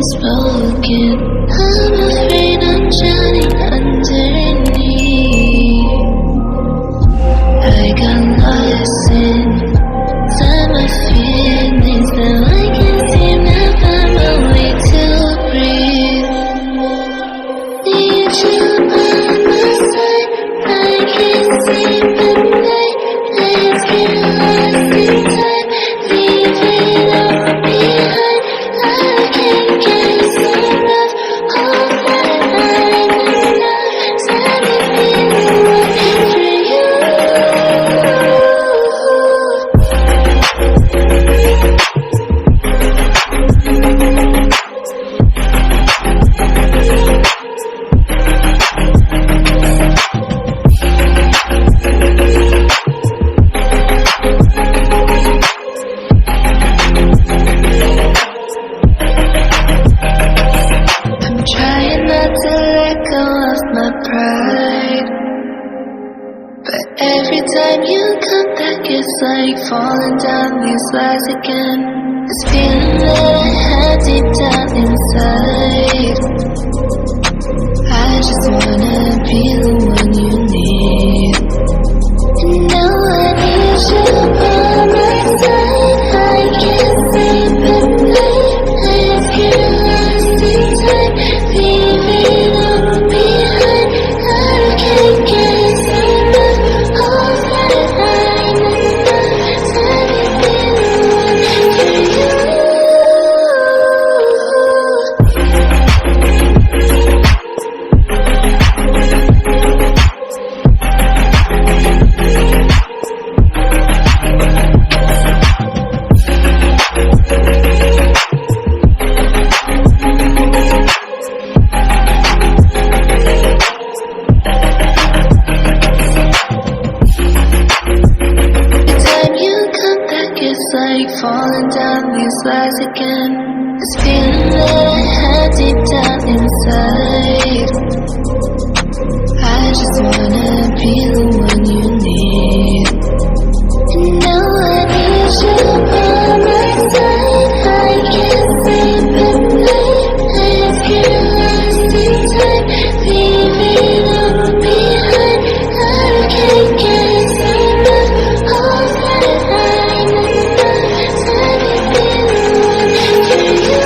unspoken. I'm afraid I'm drowning underneath. I got lost inside my feelings. Now I can't seem to find my way to breathe. Need you by my side. I can't sleep at night. Let's get lost in time. Leave it all behind. I can't get enough of that line enough. Let me be the one for you. I'm trying not to let go of my pride, but every time you come back it's like falling down these lies again. This feeling that I had deep down inside, I just wanna be the one you need. And now I need you by my side. I can't sleep at night. Let's get lost in time. Leave it all behind. I can't get enough of that line enough. Let me be the one for you. Every time you come back it's like falling down these lies again. This feeling that I had deep down inside, I just wanna be the one you need. And now I need you by my side. I can't sleep at night. Let's get lost in time. Leave it all behind. I can't get enough of that line enough. Let me be the one for you.